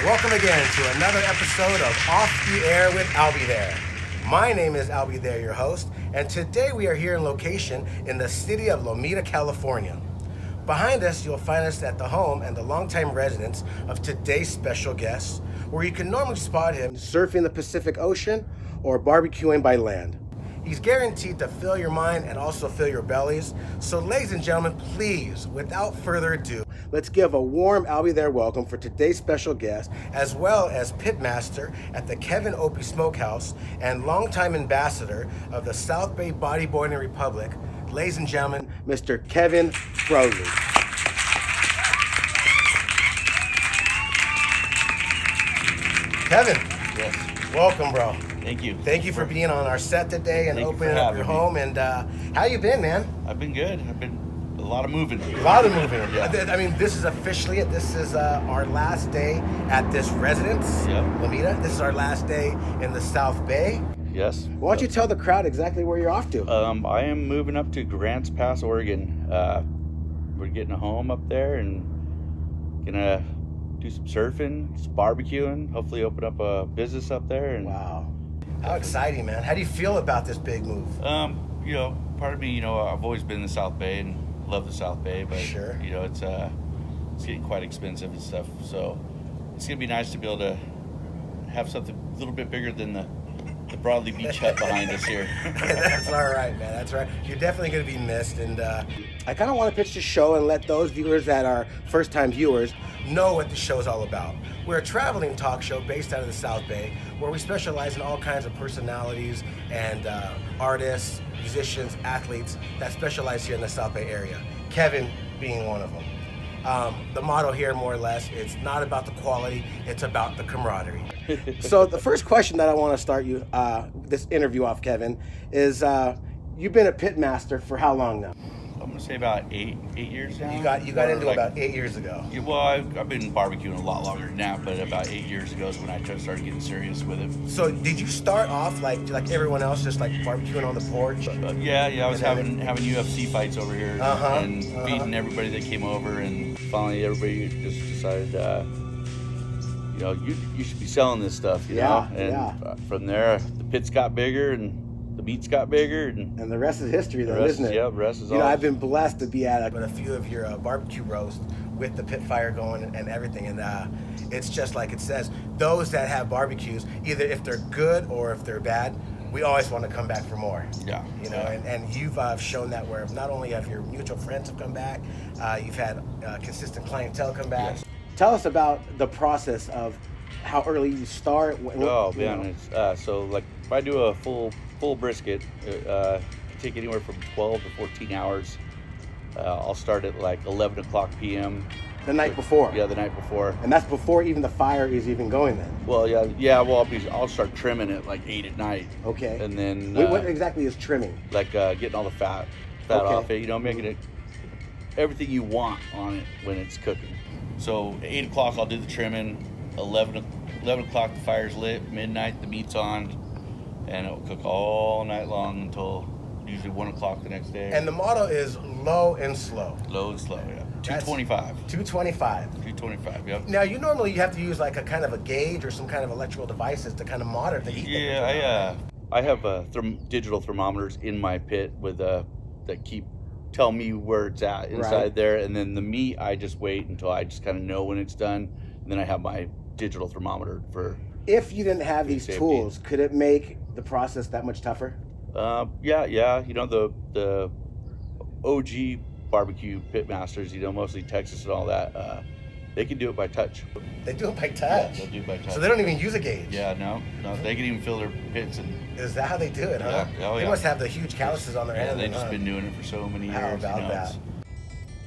Welcome again to another episode of Off the Air with I'll Be There. My name is I'll Be There, your host, and today we are here in location in the city of Lomita, California. Behind us, you'll find us at the home and the longtime residence of today's special guest, where you can normally spot him surfing the Pacific Ocean or barbecuing by land. He's guaranteed to fill your mind and also fill your bellies. So ladies and gentlemen, please, without further ado, let's give a warm I'll Be There welcome for today's special guest, as well as pitmaster at the Opie Smokehouse and longtime ambassador of the South Bay Bodyboarding Republic, ladies and gentlemen, Mr. Kevin Broadley. Kevin. Yes. Welcome, bro. Thank you. Thank you for being on our set today and opening up your home. And how you been, man? I've been good. I've been a lot of moving. A lot of moving. Yeah. I mean, this is officially it. This is our last day at this residence, Yep. Lomita. This is our last day in the South Bay. Yes. Why don't you tell the crowd exactly where you're off to? I am moving up to Grants Pass, Oregon. We're getting a home up there and gonna do some surfing, some barbecuing. Hopefully, open up a business up there. And Wow. How exciting, man. How do you feel about this big move? Part of me, I've always been in the South Bay and love the South Bay, but Sure. it's getting quite expensive and stuff. So it's gonna be nice to be able to have something a little bit bigger than the Broadley beach hut behind us here. That's all right, man. That's right. You're definitely going to be missed. And I kind of want to pitch the show and let those viewers that are first-time viewers know what the show is all about. We're a traveling talk show based out of the South Bay, where we specialize in all kinds of personalities and artists, musicians, athletes that specialize here in the South Bay area. Kevin being one of them. The motto here, more or less, it's not about the quality, it's about the camaraderie. So the first question that I want to start this interview off, Kevin, is you've been a pitmaster for how long now? I'm gonna say about eight years now. You got into about 8 years ago. Yeah, well, I've been barbecuing a lot longer than that, but about 8 years ago is when I started getting serious with it. So did you start off like everyone else, just like barbecuing on the porch? Yeah, I was having UFC fights over here and feeding everybody that came over, and finally everybody just decided, you should be selling this stuff, you know. And from there, the pits got bigger and the meats got bigger, and the rest is history, though, isn't it? Yeah, the rest is. I've been blessed to be at a few of your barbecue roasts with the pit fire going and everything, and it's just like it says. Those that have barbecues, either if they're good or if they're bad, we always want to come back for more. Yeah. And you've shown that where not only have your mutual friends have come back, you've had consistent clientele come back. Yes. Tell us about the process of how early you start. It's so like if I do a full brisket, it can take anywhere from 12 to 14 hours. I'll start at like 11 o'clock p.m. The night before. Yeah, the night before. And that's before even the fire is even going then. Well, yeah. Well, I'll start trimming at like 8 at night. Okay. And then what exactly is trimming? Like getting all the fat off it. Making it everything you want on it when it's cooking. So 8 o'clock I'll do the trimming. 11 o'clock the fire's lit. Midnight the meat's on, and it'll cook all night long until usually 1 o'clock the next day. And the motto is low and slow. Low and slow, yeah. 225. 225. 225, yep. Now, you have to use like a kind of a gauge or some kind of electrical devices to kind of monitor the heat. Yeah, I have digital thermometers in my pit with that tell me where it's at inside there, and then the meat I just wait until I just kind of know when it's done, and then I have my digital thermometer for. If you didn't have these tools, could it make the process that much tougher? Yeah. The OG barbecue pit masters, mostly Texas and all that, they can do it by touch. They do it by touch? Yeah, they'll do it by touch. So they don't even use a gauge? Yeah, no, they can even fill their pits. Is that how they do it, huh? Yeah. They must have the huge calluses on their hands. They've just been doing it for so many years. How about that?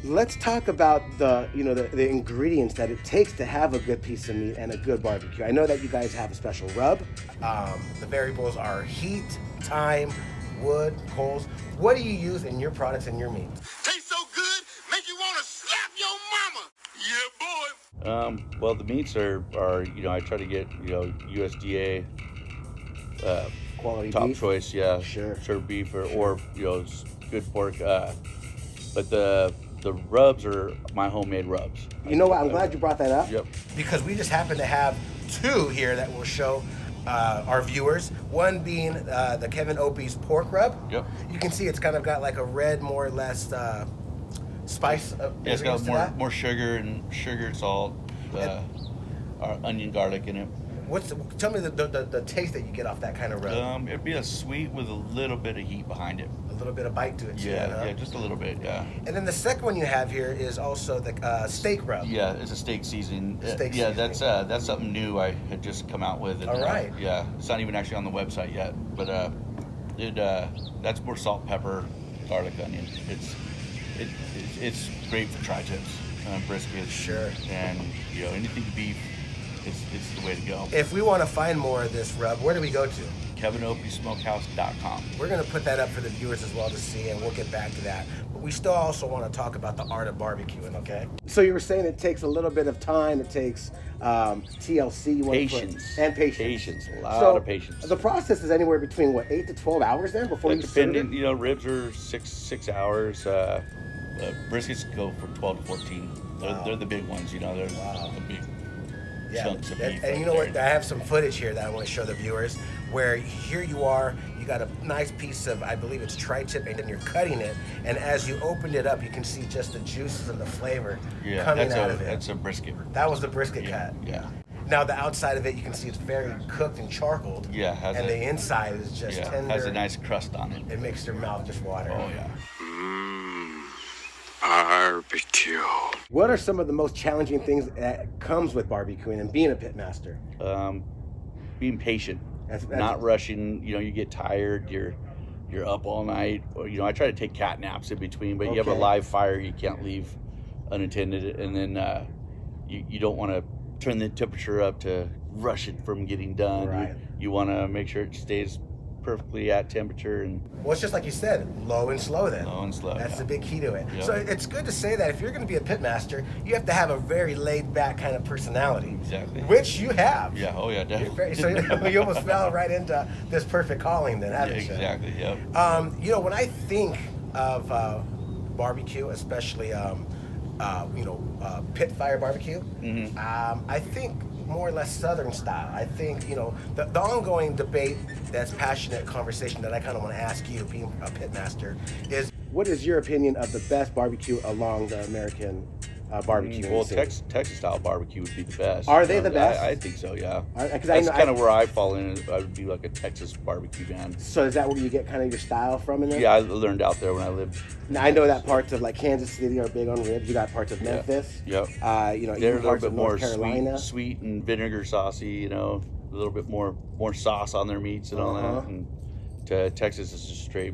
Let's talk about the ingredients that it takes to have a good piece of meat and a good barbecue. I know that you guys have a special rub. The variables are heat, time, wood, coals. What do you use in your products and your meat? Tastes so good, make you want to slap your mama. Yeah, boy. Well, the meats are I try to get USDA quality top beef? choice, yeah, sure beef or good pork. But the the rubs are my homemade rubs. You know what? I'm glad you brought that up. Yep. Because we just happen to have two here that will show our viewers. One being the Kevin Opie's pork rub. Yep. You can see it's kind of got like a red, more or less spice. Yeah, it's got more sugar and salt, our onion, garlic in it. Tell me the taste that you get off that kind of rub. It'd be a sweet with a little bit of heat behind it. A little bit of bite to it. Too, huh? Yeah, just a little bit. Yeah. And then the second one you have here is also the steak rub. Yeah, it's a steak seasoning. Seasoning. That's something new I had just come out with. And, all right. Yeah, it's not even actually on the website yet, but that's more salt, pepper, garlic, onion. It's great for tri-tips, brisket. Sure. And anything beef. It's the way to go. If we want to find more of this rub, where do we go to? KevinOpieSmokehouse.com. We're going to put that up for the viewers as well to see, and we'll get back to that. But we still also want to talk about the art of barbecuing, okay? So you were saying it takes a little bit of time. It takes TLC. Patience. And patience. Patience. A lot of patience. The process is anywhere between, 8 to 12 hours then before you serve it? Ribs are 6 hours. Briskets go for 12 to 14. They're the big ones, They're the big chunks of beef. And you know what? I have some footage here that I want to show the viewers where here you are, you got a nice piece of, I believe it's tri-tip, and then you're cutting it, and as you opened it up, you can see just the juices and the flavor coming out of it. That's a brisket. That was the brisket cut. Yeah. Now the outside of it, you can see it's very cooked and charcoaled. Yeah. The inside is just tender. Has a nice crust on it. It makes your mouth just water. Oh yeah. Barbecue. What are some of the most challenging things that comes with barbecuing and being a pit master? Being patient. That's not rushing. You get tired. You're up all night. Or, I try to take cat naps in between, but you have a live fire you can't leave unattended, and then you don't want to turn the temperature up to rush it from getting done. Right. You want to make sure it stays perfectly at temperature. And well, it's just like you said, low and slow then. Low and slow. That's the big key to it. Yep. So it's good to say that if you're going to be a pit master, you have to have a very laid back kind of personality. Exactly. Which you have. Yeah. Oh yeah. Definitely. So you almost fell right into this perfect calling then, haven't you? Exactly. Yep. When I think of barbecue, especially pit fire barbecue, I think more or less Southern style. I think, the ongoing debate, that's passionate conversation that I kind of want to ask you, being a pit master, is what is your opinion of the best barbecue along the American barbecue? Well, Texas style barbecue would be the best. Are they the best? I think so, yeah. That's kind of where I fall in. I would be like a Texas barbecue man. So is that where you get kind of your style from in there? Yeah, I learned out there when I lived. Now, I know that parts of like Kansas City are big on ribs. You got parts of Memphis. Yep. They're a little bit more Carolina. sweet and vinegar saucy. A little bit more sauce on their meats and all that. And Texas is just straight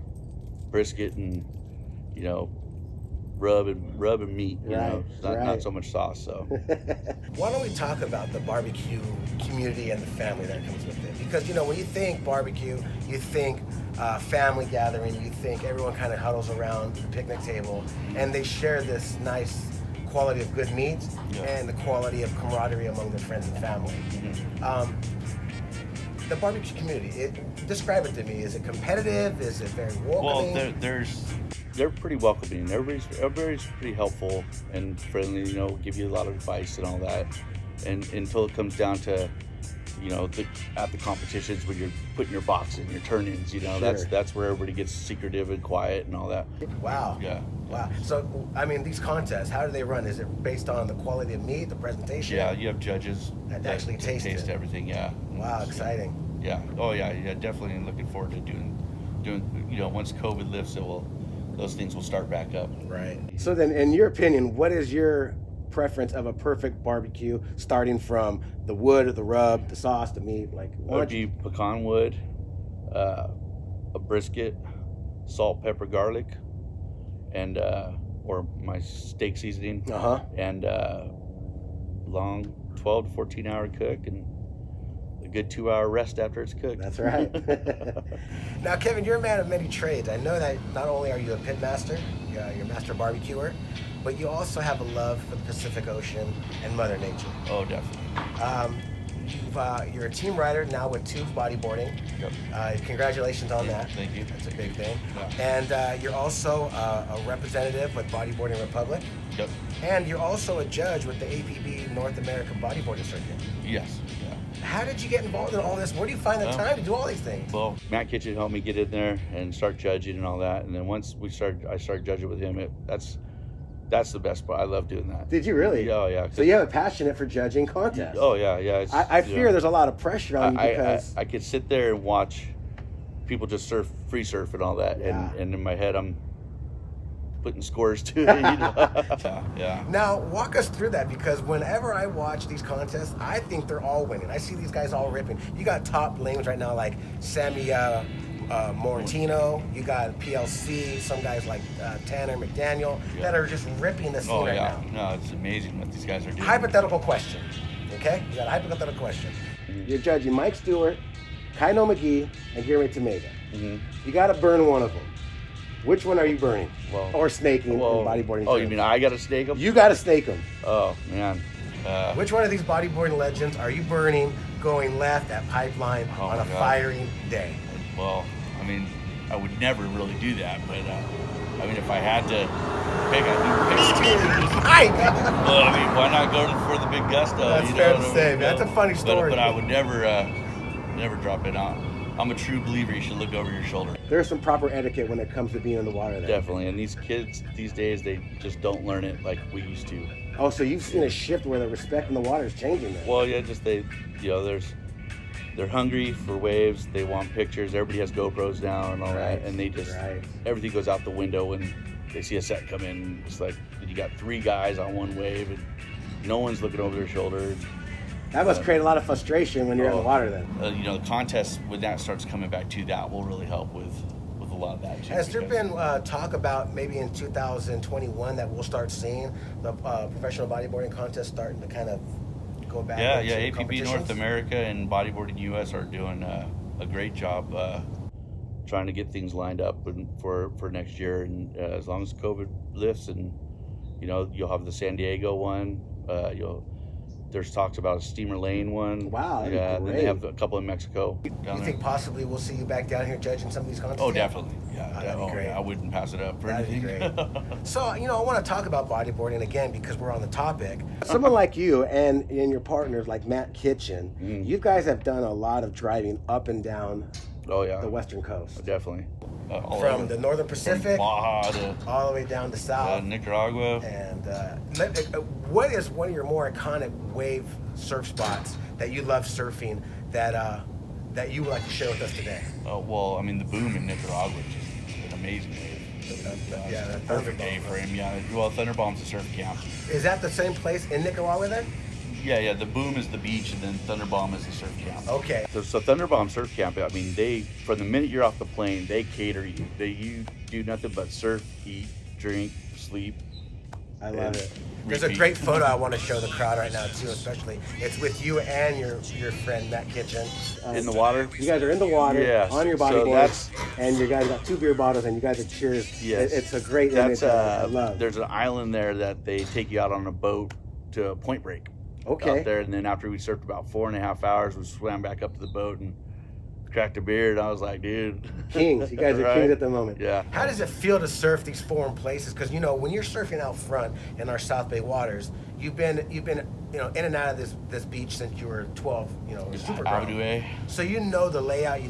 brisket and rub and meat. Not so much sauce. So why don't we talk about the barbecue community and the family that comes with it? Because when you think barbecue, you think family gathering, you think everyone kind of huddles around the picnic table, and they share this nice quality of good meat and the quality of camaraderie among their friends and family. The barbecue community, describe it to me. Is it competitive? Is it very welcoming? Well, they're pretty welcoming. Everybody's pretty helpful and friendly. Give you a lot of advice and all that. And until it comes down to, at the competitions when you're putting your box in your turn-ins, Sure. that's where everybody gets secretive and quiet and all that. Wow. Yeah. Wow. So, these contests, how do they run? Is it based on the quality of meat, the presentation? Yeah, you have judges that actually taste everything. Yeah. Wow, exciting. Yeah. Oh yeah. Definitely looking forward to doing. Once COVID lifts, those things will start back up. Right. So then, in your opinion, what is your preference of a perfect barbecue, starting from the wood, the rub, the sauce, the meat? Like, it would be pecan wood, a brisket, salt, pepper, garlic, and or my steak seasoning, and long 12 to 14 hour cook, and a good 2 hour rest after it's cooked. That's right. Now, Kevin, you're a man of many trades. I know that not only are you a pit master, you're a master barbecuer, but you also have a love for the Pacific Ocean and Mother Nature. Oh, definitely. you're a team rider now with Tubes Bodyboarding. Yep. Congratulations on that. Thank you. That's a big thing. Yeah. And you're also a representative with Bodyboarding Republic. Yep. And you're also a judge with the APB North American Bodyboarding Circuit. Yes. Yeah. How did you get involved in all this? Where do you find the time to do all these things? Well, Matt Kitchen helped me get in there and start judging and all that. And then once I started judging with him, that's the best part. I love doing that. Did you really? Oh, yeah. So you have a passionate for judging contests. Oh, yeah, yeah. I fear there's a lot of pressure on you because... I could sit there and watch people just free surf and all that. Yeah. And in my head, I'm putting scores to it, you know? Yeah. Now, walk us through that, because whenever I watch these contests, I think they're all winning. I see these guys all ripping. You got top lanes right now like Sammy Morantino, you got PLC, some guys like Tanner McDaniel that are just ripping the scene right now. No, it's amazing what these guys are doing. Hypothetical question, okay? You got a hypothetical question. You're judging Mike Stewart, Kaino McGee, and Guillermo Tomega. Mm-hmm. You got to burn one of them. Which one are you burning? Or snaking in well, bodyboarding? Oh, you mean I got to snake them? You got to snake them. Oh, man. Which one of these bodyboarding legends are you burning going left at Pipeline on a firing day? Well, I mean, I would never really do that, but I mean, if I had to pick, My God. Well, I mean, why not go for the big gusto? That's fair to say. That's a funny story. But I would never drop it out. I'm a true believer. You should look over your shoulder. There's some proper etiquette when it comes to being in the water. Then. Definitely, and these kids these days, they just don't learn it like we used to. Oh, so you've seen a shift where the respect in the water is changing then? Well, yeah, just they're hungry for waves. They want pictures. Everybody has GoPros now and all that, and they just everything goes out the window when they see a set come in. It's like you got 3 guys on one wave, and no one's looking over their shoulder. That must create a lot of frustration when you're in the water then. The contest, when that starts coming back too, that will really help with a lot of that too. Has there been talk about maybe in 2021 that we'll start seeing the professional bodyboarding contest starting to kind of go back? Yeah. APB North America and Bodyboarding US are doing a great job trying to get things lined up for next year. And as long as COVID lifts, and you'll have the San Diego one. There's talks about a Steamer Lane one. Wow, yeah. And then they have a couple in Mexico. You think possibly we'll see you back down here judging some of these contests? Oh, definitely. Yeah. That'd be great. Yeah, I wouldn't pass it up for anything. That'd be great. So, I want to talk about bodyboarding again because we're on the topic. Someone like you and your partners like Matt Kitchen, you guys have done a lot of driving up and down the Western Coast. Definitely. From the Northern Pacific, Baja to all the way down to South. Nicaragua. And what is one of your more iconic wave surf spots that you love surfing that you would like to share with us today? Well, I mean, the boom in Nicaragua is just an amazing wave. That's Perfect day for him. Yeah. Well, Thunderbomb's a surf camp. Is that the same place in Nicaragua then? Yeah. The boom is the beach, and then Thunderbomb is the surf camp. Okay. So Thunderbomb Surf Camp, I mean, from the minute you're off the plane, they cater you. You do nothing but surf, eat, drink, sleep. I love it. There's a great photo I want to show the crowd right now too, especially. It's with you and your friend Matt Kitchen. In the water? You guys are in the water on your bodyboard, and you guys got 2 beer bottles and you guys are cheers. Yes. It's a great image. I love. There's an island there that they take you out on a boat to Point Break. Okay. Out there, and then after we surfed about 4.5 hours, we swam back up to the boat and cracked a beer, and I was like, dude. Kings. You guys are kings at the moment. Yeah. How does it feel to surf these foreign places? Because, when you're surfing out front in our South Bay waters, you've been in and out of this beach since you were 12, super grown. So you know the layout,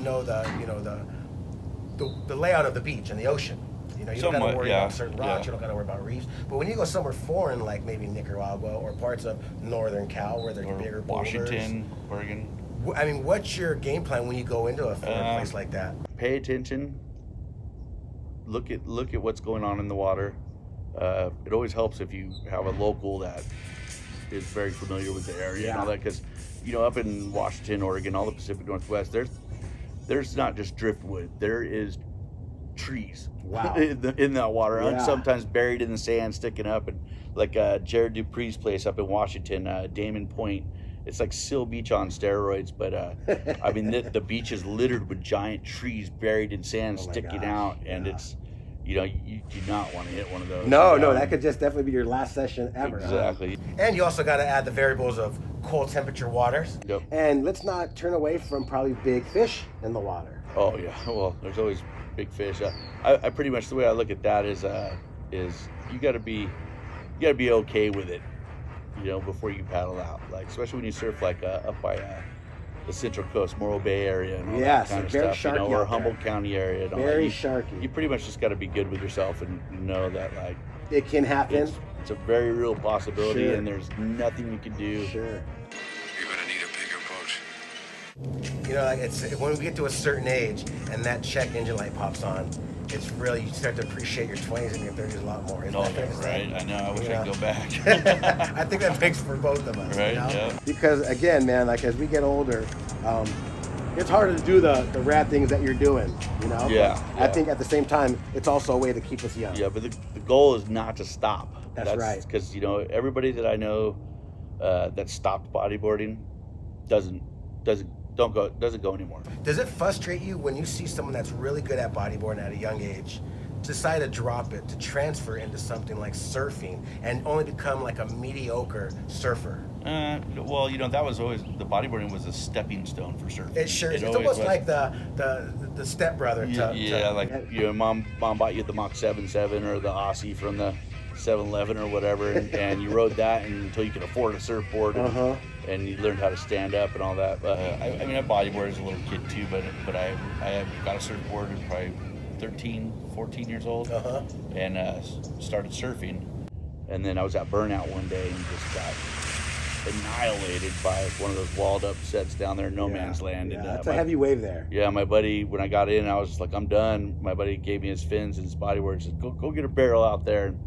the layout of the beach and the ocean. You don't got to worry about certain rocks. You don't got to worry about reefs. But when you go somewhere foreign, like maybe Nicaragua or parts of northern Cal, where there's bigger boulders, Washington, Oregon. I mean, what's your game plan when you go into a foreign place like that? Pay attention. Look at what's going on in the water. It always helps if you have a local that is very familiar with the area and all that, because up in Washington, Oregon, all the Pacific Northwest, there's not just driftwood. There is trees in that water, and sometimes buried in the sand, sticking up. And like Jared Dupree's place up in Washington, Damon Point, it's like Seal Beach on steroids, but I mean the beach is littered with giant trees buried in sand, sticking out, and you know, you do not want to hit one of those. No, you know? that could just definitely be your last session ever. Exactly. And you also got to add the variables of cold temperature waters. Yep. And let's not turn away from probably big fish in the water. Oh yeah, well, there's always big fish. I pretty much, the way I look at that is you got to be okay with it, you know, before you paddle out. Like, especially when you surf like up by the Central Coast, Morro Bay area, and all that kind of very stuff, you know, sharky or out Humboldt County area. And all Very that. sharky. You pretty much just got to be good with yourself and know that, like, It can happen. it's a very real possibility, Sure. and there's nothing you can do. Sure. You're gonna need a bigger boat. You know, like it's when we get to a certain age and that check engine light pops on, it's really, you start to appreciate your 20s and your 30s a lot more. Isn't Oh, that fair to yeah, say? right. I know. I wish I could go back. I think that makes for both of us. Right, You know? yeah. Because again, man, like as we get older, it's harder to do the rad things that you're doing, you know? Yeah, But I yeah. think at the same time, it's also a way to keep us young. Yeah, but the goal is not to stop. That's right. Because, you know, everybody that I know that stopped bodyboarding doesn't go anymore. Does it frustrate you when you see someone that's really good at bodyboarding at a young age decide to drop it, to transfer into something like surfing and only become like a mediocre surfer? Well, you know, that was always, the bodyboarding was a stepping stone for surfing. It sure is. It's always almost was. like the stepbrother Yeah, like your mom bought you the Mach 7.7 or the Aussie from the 7-Eleven or whatever, and you rode that until you could afford a surfboard, and you learned how to stand up and all that. I mean, I bodyboarded as a little kid too, but I got a surfboard at probably 13, 14 years old, and started surfing. And then I was at Burnout one day and just got annihilated by one of those walled up sets down there in no man's land. Yeah, And that's a heavy wave there. yeah, my buddy, when I got in, I was just like, I'm done. My buddy gave me his fins and his bodyboard and said, go get a barrel out there. And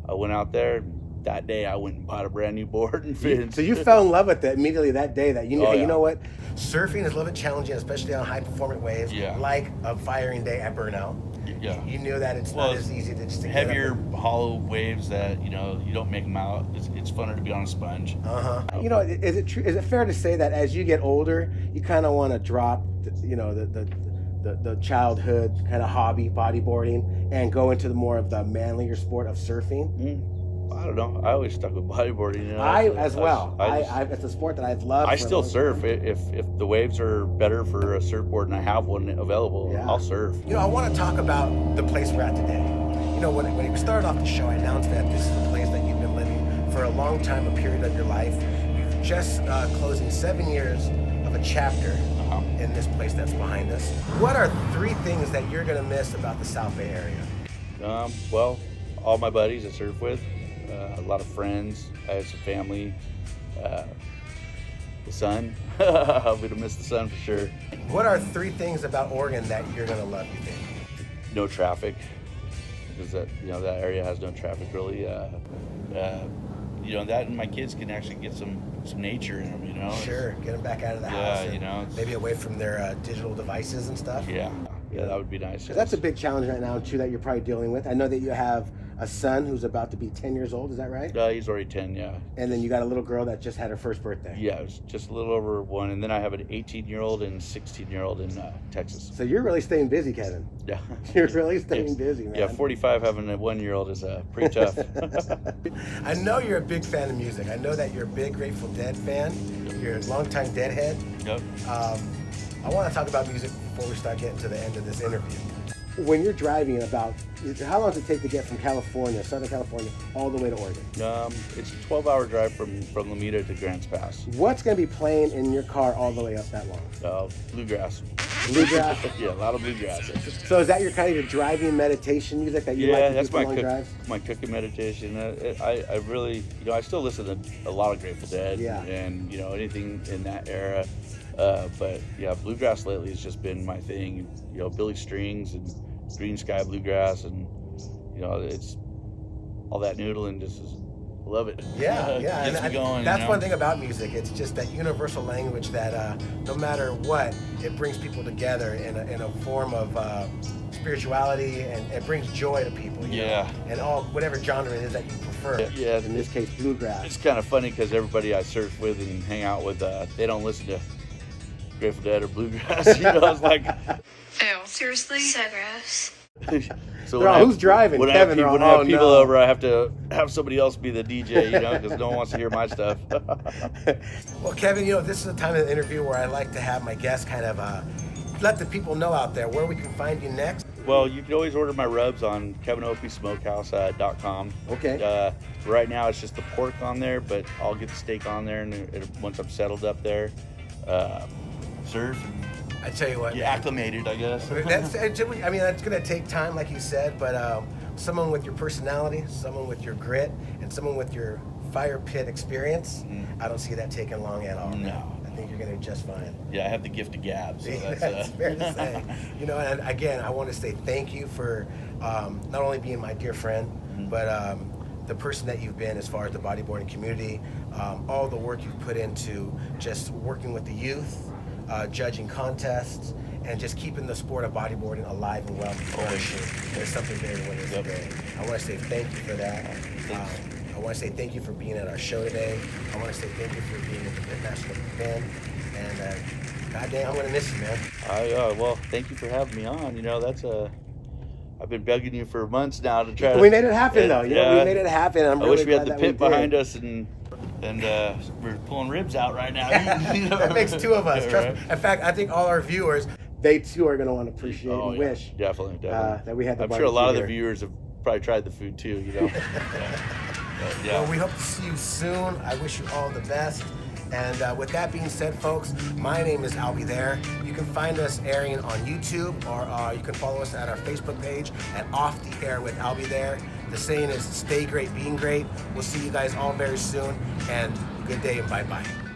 I went out there. That day, I went and bought a brand new board and fins. So you fell in love with it immediately that day that you knew, Oh, hey, yeah. you know what? Surfing is a little bit challenging, especially on high performant waves, Yeah. like a firing day at Burnout. Yeah. You knew that it's Well, not as easy to just to get Heavier, up hollow waves that, you know, you don't make them out. It's funner to be on a sponge. and- You know, is it true? Is it fair to say that as you get older, you kind of want to drop, you know, the childhood kind of hobby bodyboarding and go into the more of the manlier sport of surfing? I don't know. I always stuck with bodyboarding. You know, I as well. just- It's a sport that I've loved. I for a still long surf. time. If the waves are better for a surfboard and I have one available, Yeah. I'll surf. You know, I want to talk about the place we're at today. You know, when we started off the show, I announced that this is a place that you've been living for a long time, a period of your life. You've just closing 7 years of a chapter in this place that's behind us. What are 3 things that you're going to miss about the South Bay area? Well, all my buddies I surf with, a lot of friends. I have some family. The sun. I'm gonna miss the sun for sure. What are 3 things about Oregon that you're going to love, you think? No traffic, because that area has no traffic really. That, and my kids can actually get some nature in them. You know. Sure, get them back out of the Yeah, house. And you know, it's- maybe away from their digital devices and stuff. Yeah, that would be nice. That's a big challenge right now, too, that you're probably dealing with. I know that you have a son who's about to be 10 years old. Is that right? He's already 10. Yeah. And then you got a little girl that just had her first birthday. Yeah, it was just a little over 1, and then I have an 18-year-old and 16-year-old in Texas. So you're really staying busy, Kevin. Yeah. You're really staying busy, man. Yeah, 45 having a 1-year-old is pretty tough. I know you're a big fan of music. I know that you're a big Grateful Dead fan. You're a longtime Deadhead. Yep. I want to talk about music before we start getting to the end of this interview. When you're driving how long does it take to get from California, Southern California, all the way to Oregon? It's a 12-hour drive from Lomita to Grants Pass. What's going to be playing in your car all the way up that long? Bluegrass. Bluegrass? Yeah, a lot of bluegrass. So is that your kind of your driving meditation music that you like to do that's for my long drives? my cooking meditation. I really, I still listen to a lot of Grateful Dead and anything in that era. But yeah, bluegrass lately has just been my thing. Billy Strings and Green Sky Bluegrass, and it's all that noodling. Love it. Yeah. Gets me going. That's one thing about music. It's just that universal language that no matter what, it brings people together in a form of spirituality, and it brings joy to people. You know? And whatever genre it is that you prefer. Yeah. In this case, bluegrass. It's kind of funny because everybody I surf with and hang out with, they don't listen to Grateful Dead or bluegrass. It's like, Ew. Seriously? So gross. So They're all, who's driving? When Kevin. I have people over, I have to have somebody else be the DJ, because no one wants to hear my stuff. Well, Kevin, this is the time of the interview where I like to have my guests kind of let the people know out there where we can find you next. Well, you can always order my rubs on KevinOpieSmokehouse.com. Okay. Right now it's just the pork on there, but I'll get the steak on there, and once I'm settled up there, serve. I tell you what, You acclimated, I guess. that's going to take time, like you said, but someone with your personality, someone with your grit, and someone with your fire pit experience, I don't see that taking long at all. No. I think you're going to do just fine. Yeah, I have the gift of gab. So that's fair to say. And again, I want to say thank you for not only being my dear friend, but the person that you've been as far as the bodyboarding community, all the work you've put into just working with the youth, judging contests, and just keeping the sport of bodyboarding alive and well. There's something very wonderful today. I want to say thank you for that. I want to say thank you for being at our show today. I want to say thank you for being at the International Event. And goddamn, I'm going to miss you, man. Well, thank you for having me on. I've been begging you for months now to try. We made it happen, though. We made it happen. I wish we had the pit behind us and we're pulling ribs out right now. That makes two of us. Trust me. In fact, I think all our viewers, they too are going to want to appreciate and wish definitely that we had the I'm sure a lot of the here. viewers have probably tried the food too. Well, we hope to see you soon. I wish you all the best. And with that being said, folks, my name is Albie There. You can find us airing on YouTube, or you can follow us at our Facebook page at Off the Air with Albie There. The saying is, stay great, being great. We'll see you guys all very soon, and good day and bye-bye.